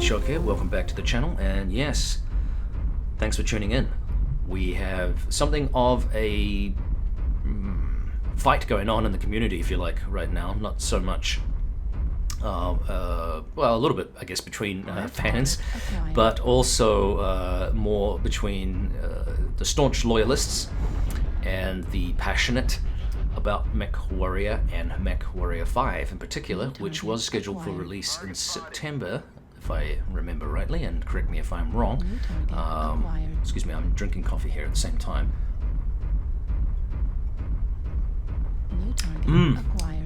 Shock here, welcome back to the channel, and yes, thanks for tuning in. We have something of a fight going on in the community, if you like, right now. Not so much, well, a little bit, I guess, between fans, but also more between the staunch loyalists and the passionate about MechWarrior and MechWarrior 5 in particular, which was scheduled for release in September, if I remember rightly, and correct me if I'm wrong. Excuse me, I'm drinking coffee here at the same time.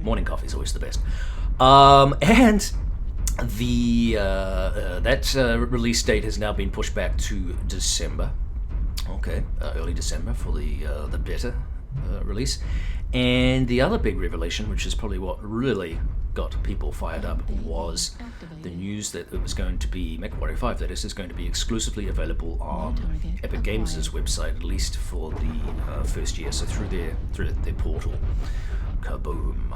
Morning coffee is always the best. And the that release date has now been pushed back to December. Okay, early December for the beta release. And the other big revelation, which is probably what really got people fired up, was the news that it was going to be MechWarrior 5, that is going to be exclusively available on Epic Games' website, at least for the first year, so through their portal. Kaboom.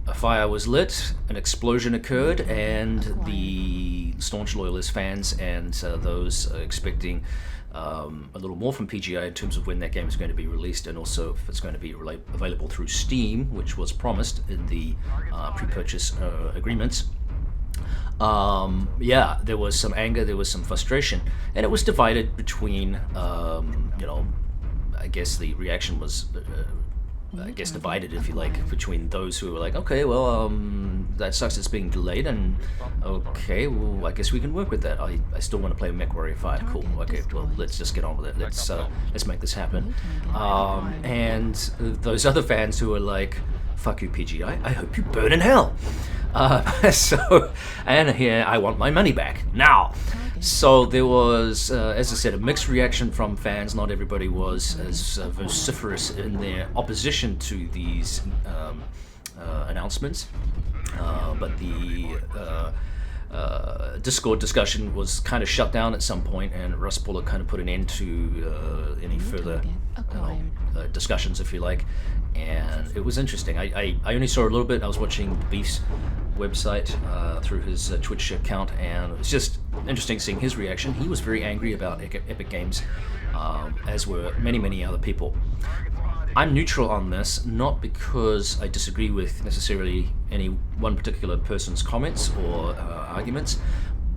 A fire was lit, an explosion occurred, and the staunch loyalist fans and those expecting a little more from PGI in terms of when that game is going to be released, and also if it's going to be available through Steam, which was promised in the pre-purchase agreements. Yeah, there was some anger, there was some frustration, and it was divided between, I guess the reaction was, divided, if you like, between those who were like, okay, well, that sucks it's being delayed, and okay, well, I guess we can work with that. I still want to play MechWarrior 5, cool, okay, well, let's just get on with it, let's make this happen. And those other fans who were like, fuck you, PGI, I hope you burn in hell. And here, I want my money back, now. So there was, as I said, a mixed reaction from fans. Not everybody was as vociferous in their opposition to these announcements, but the Discord discussion was kind of shut down at some point, and Russ Bullock kind of put an end to any further discussions, if you like. And it was interesting. I only saw a little bit. I was watching Beef's website through his Twitch account, and it was just interesting seeing his reaction. He was very angry about Epic Games, as were many other people. I'm neutral on this, not because I disagree with necessarily any one particular person's comments or arguments,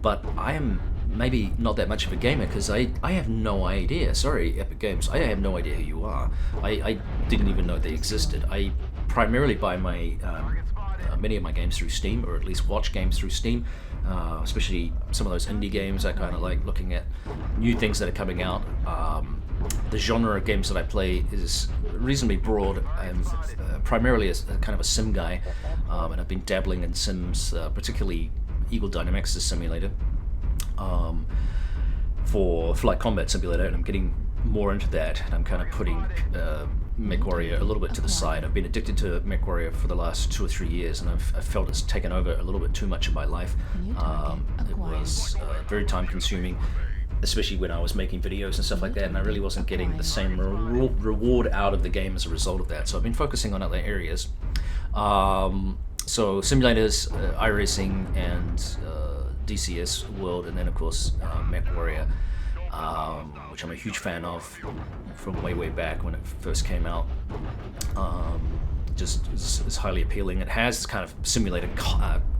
but I am maybe not that much of a gamer, because I have no idea. Sorry, Epic Games, I have no idea who you are. I didn't even know they existed. I primarily buy my many of my games through Steam, or at least watch games through Steam, especially some of those indie games. I kind of like looking at new things that are coming out. The genre of games that I play is reasonably broad. I'm primarily a kind of a sim guy, and I've been dabbling in sims, particularly Eagle Dynamics' simulator, for Flight Combat Simulator, and I'm getting more into that, and I'm kind of putting MechWarrior a little bit to the side. I've been addicted to MechWarrior for the last 2 or 3 years, and I've felt it's taken over a little bit too much of my life. It was very time consuming, especially when I was making videos and stuff like that, and I really wasn't getting the same reward out of the game as a result of that. So I've been focusing on other areas. So simulators, iRacing, and DCS World, and then of course MechWarrior, which I'm a huge fan of from way back when it first came out. Just is highly appealing. It has this kind of simulator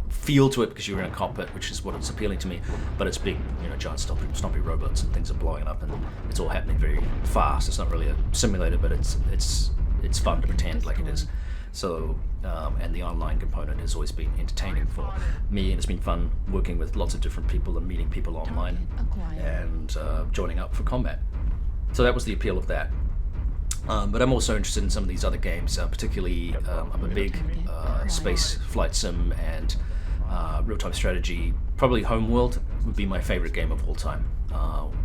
feel to it because you're in a cockpit, which is what it's appealing to me. But it's big, giant stompy robots, and things are blowing up, and it's all happening very fast. It's not really a simulator, but it's fun to pretend like it is. So, and the online component has always been entertaining for me, and it's been fun working with lots of different people and meeting people online and joining up for combat. So that was the appeal of that. But I'm also interested in some of these other games, particularly I'm a big space flight sim and real-time strategy. Probably Homeworld would be my favorite game of all time,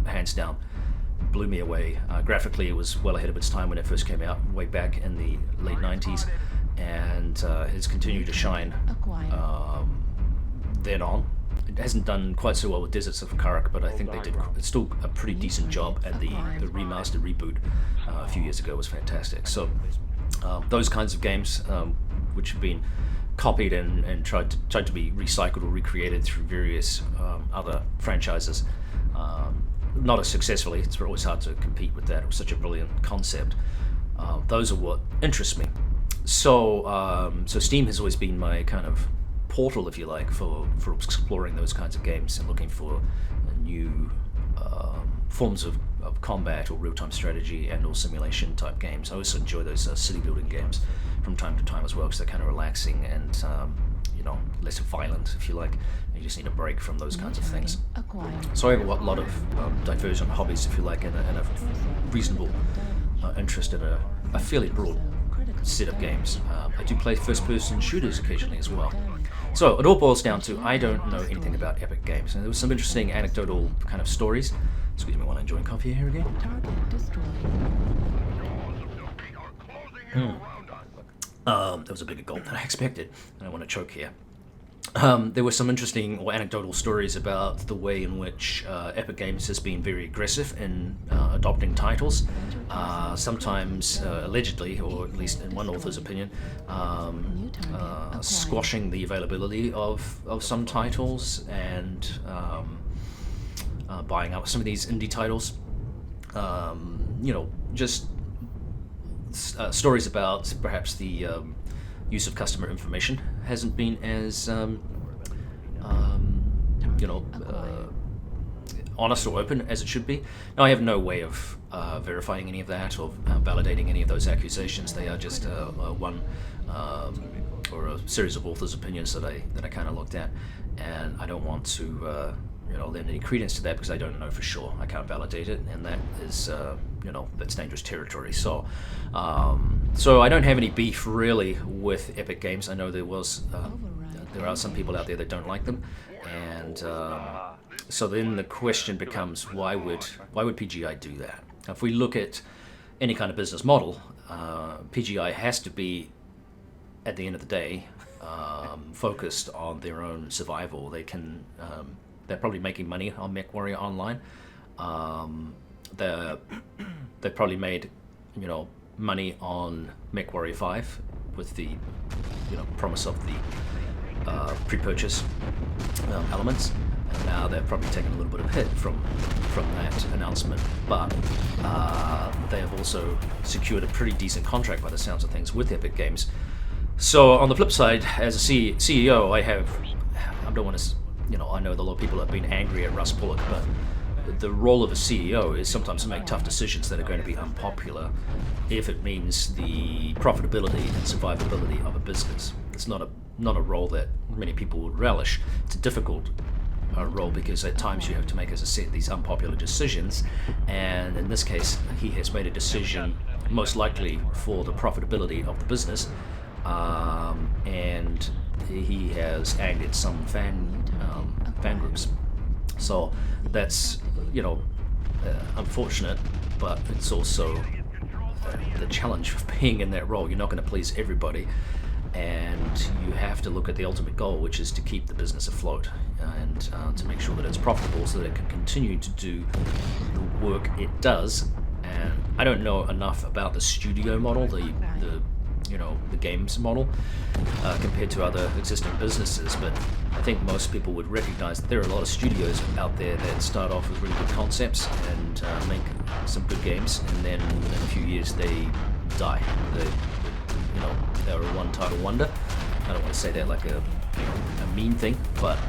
hands down. Blew me away. Graphically, it was well ahead of its time when it first came out, way back in the late 90s, and has continued to shine then on. It hasn't done quite so well with Deserts of Karak, but I think they did still a pretty decent job, and the remastered reboot a few years ago was fantastic. So those kinds of games, which have been copied and tried to be recycled or recreated through various other franchises. Not as successfully. It's always hard to compete with that. It was such a brilliant concept. Those are what interest me. So Steam has always been my kind of portal, if you like, for exploring those kinds of games and looking for new forms of combat or real-time strategy and or simulation type games. I also enjoy those city building games from time to time as well, because they're kind of relaxing and less violent, if you like. You just need a break from those kinds of things. So I have a lot of divergent hobbies, if you like, and a reasonable interest in a fairly broad set of games. I do play first-person shooters occasionally as well. So it all boils down to I don't know anything about Epic Games. And there was some interesting anecdotal kind of stories. Excuse me while I'm enjoying coffee here again. That was a bigger gulp than I expected. I don't want to choke here. There were some interesting or anecdotal stories about the way in which Epic Games has been very aggressive in adopting titles, sometimes allegedly, or at least in one author's opinion, squashing the availability of some titles and buying out some of these indie titles. Just stories about perhaps the use of customer information hasn't been as honest or open as it should be. Now, I have no way of verifying any of that or validating any of those accusations. They are just one or a series of authors' opinions that I kind of looked at, and I don't want to lend any credence to that because I don't know for sure. I can't validate it, and that is that's dangerous territory. So I don't have any beef really with Epic Games. I know there are some people out there that don't like them, and so then the question becomes, why would PGI do that? If we look at any kind of business model, PGI has to be, at the end of the day, focused on their own survival. They're probably making money on MechWarrior Online. They've probably made money on MechWarrior 5 with the promise of the pre-purchase elements. And now they're probably taking a little bit of hit from that announcement, but they have also secured a pretty decent contract by the sounds of things with Epic Games. So on the flip side, as a CEO, I don't want to. I know that a lot of people have been angry at Russ Bullock, but the role of a CEO is sometimes to make tough decisions that are going to be unpopular if it means the profitability and survivability of a business. It's not a role that many people would relish. It's a difficult role because at times you have to make, as I said, these unpopular decisions, and in this case, he has made a decision most likely for the profitability of the business, and he has angered some fan groups. So that's unfortunate, but it's also the challenge of being in that role. You're not going to please everybody, and you have to look at the ultimate goal, which is to keep the business afloat and to make sure that it's profitable so that it can continue to do the work it does. And I don't know enough about the studio model, the games model, compared to other existing businesses, but I think most people would recognize that there are a lot of studios out there that start off with really good concepts and make some good games, and then in a few years they die. They're a one-title wonder. I don't want to say that like a mean thing, but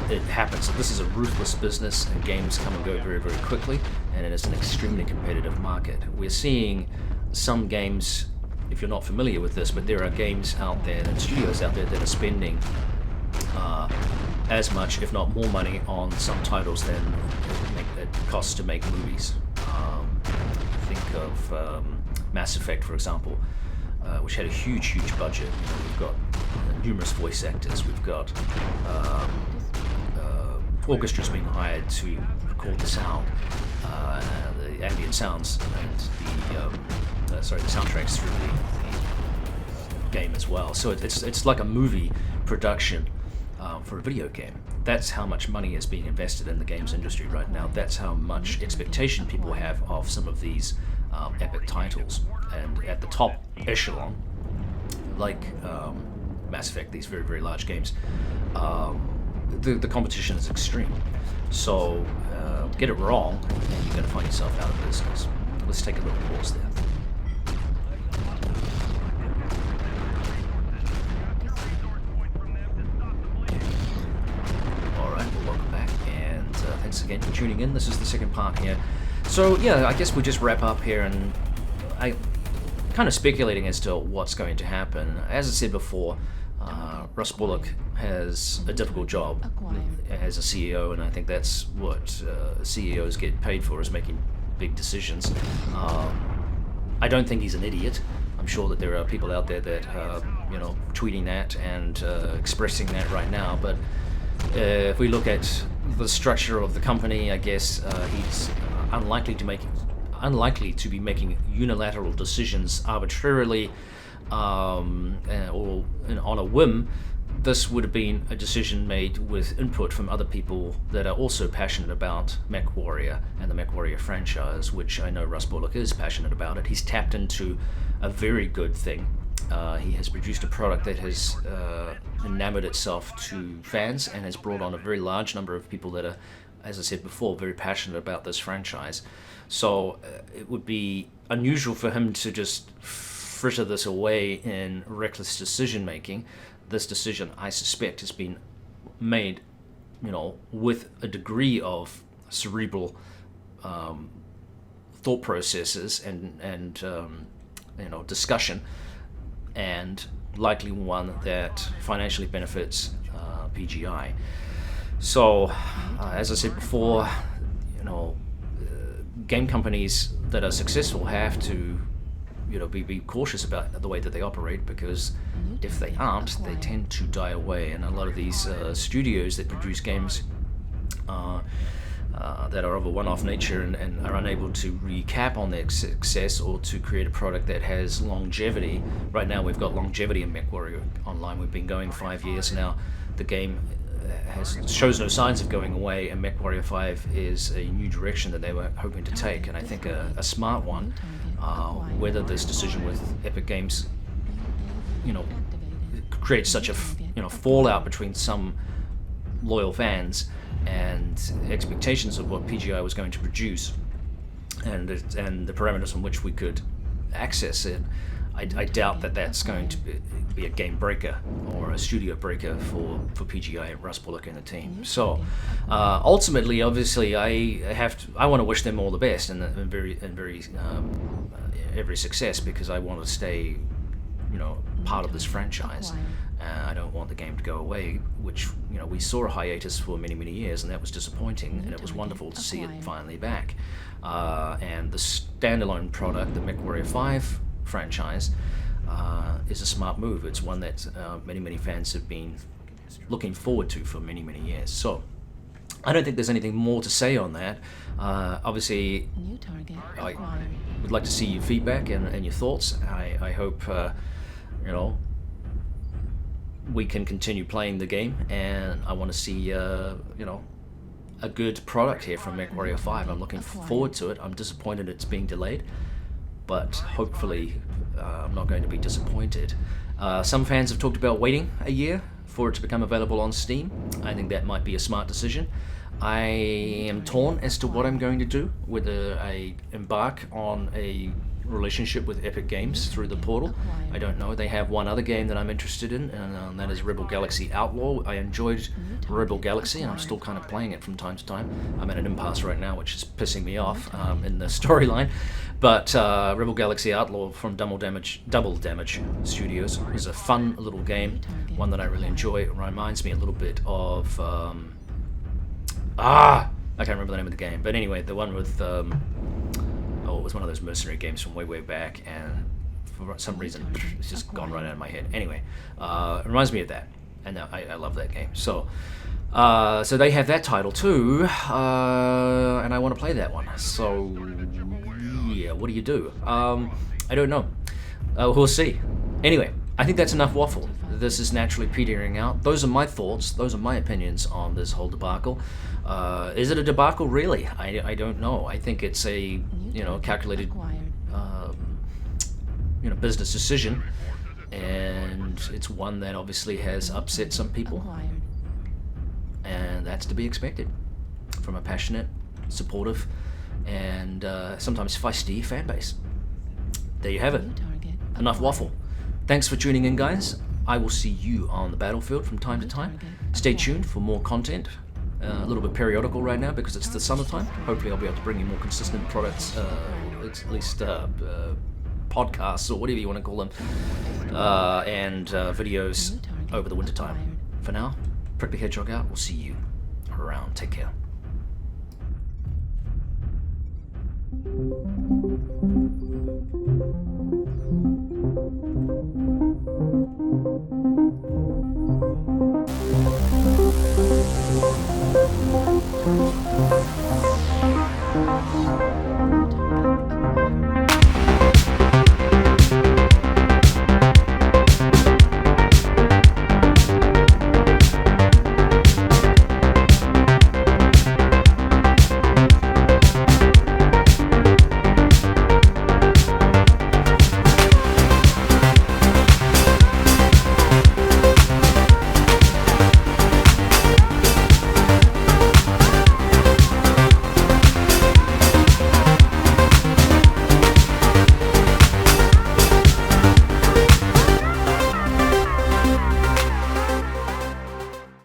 it happens. So this is a ruthless business, and games come and go very, very quickly, and it is an extremely competitive market. We're seeing some games, if you're not familiar with this, but there are games out there and studios out there that are spending as much, if not more money on some titles than it costs to make movies. Think of Mass Effect, for example, which had a huge budget. We've got numerous voice actors. We've got orchestras being hired to record the sound, the ambient sounds, and the soundtracks through the game as well. So it's like a movie production for a video game. That's how much money is being invested in the games industry right now. That's how much expectation people have of some of these epic titles. And at the top echelon, like Mass Effect, these very, very large games, the competition is extreme. So get it wrong, and you're going to find yourself out of business. Let's take a little pause there. Thanks again for tuning in. This is the second part here. So yeah, I guess we just wrap up here, and I kind of speculating as to what's going to happen. As I said before, Russ Bullock has a difficult job as a CEO, and I think that's what CEOs get paid for, is making big decisions. I don't think he's an idiot. I'm sure that there are people out there that tweeting that and expressing that right now, but if we look at the structure of the company, I guess he's unlikely to be making unilateral decisions arbitrarily or on a whim. This would have been a decision made with input from other people that are also passionate about MechWarrior and the MechWarrior franchise, which I know Russ Bullock is passionate about it. He's tapped into a very good thing. He has produced a product that has enamored itself to fans and has brought on a very large number of people that are, as I said before, very passionate about this franchise. So it would be unusual for him to just fritter this away in reckless decision making. This decision, I suspect, has been made, with a degree of cerebral thought processes and discussion, and likely one that financially benefits PGI. So, as I said before, game companies that are successful have to, be cautious about the way that they operate, because if they aren't, they tend to die away. And a lot of these studios that produce games that are of a one-off nature and are unable to recap on their success or to create a product that has longevity. Right now we've got longevity in MechWarrior Online. We've been going 5 years now. The game shows no signs of going away, and MechWarrior 5 is a new direction that they were hoping to take, and I think a smart one. Whether this decision with Epic Games creates such a fallout between some loyal fans and expectations of what PGI was going to produce, and the parameters on which we could access it, I doubt that that's going to be a game breaker or a studio breaker for PGI and Russ Bullock and the team. So ultimately, obviously, I want to wish them all the best and every success, because I want to stay part of this franchise. I don't want the game to go away, which we saw a hiatus for many years, and that was disappointing, and it was wonderful to see it finally back. And the standalone product, the MechWarrior 5 franchise, is a smart move. It's one that many fans have been looking forward to for many years. So I don't think there's anything more to say on that. Obviously, I would like to see your feedback and your thoughts. I hope we can continue playing the game, and I want to see a good product here from MechWarrior 5. I'm looking forward to it. I'm disappointed it's being delayed, but hopefully I'm not going to be disappointed. Some fans have talked about waiting a year for it to become available on Steam. I think that might be a smart decision. I am torn as to what I'm going to do, whether I embark on a relationship with Epic Games through the portal. I don't know. They have one other game that I'm interested in, and that is Rebel Galaxy Outlaw. I enjoyed Rebel Galaxy, and I'm still kind of playing it from time to time. I'm at an impasse right now, which is pissing me off in the storyline. But Rebel Galaxy Outlaw from Double Damage Studios is a fun little game, one that I really enjoy. It reminds me a little bit of I can't remember the name of the game, but anyway, the one with it was one of those mercenary games from way back, and for some reason it's just gone right out of my head. Anyway, it reminds me of that, and I love that game. So they have that title too, and I want to play that one. So yeah, what do you do? I don't know. We'll see. Anyway, I think that's enough waffle. This is naturally petering out. Those are my thoughts. Those are my opinions on this whole debacle. Is it a debacle, really? I don't know. I think it's a calculated business decision. and it's one that obviously has upset some people, and that's to be expected from a passionate, supportive, and sometimes feisty fan base. There you have it. Enough waffle. Thanks for tuning in, guys. I will see you on the battlefield from time to time. Stay tuned for more content. A little bit periodical right now because it's the summertime. Hopefully I'll be able to bring you more consistent products, at least podcasts or whatever you want to call them, and videos over the winter time. For now, Prickly Hedgehog out. We'll see you around. Take care. Thank you.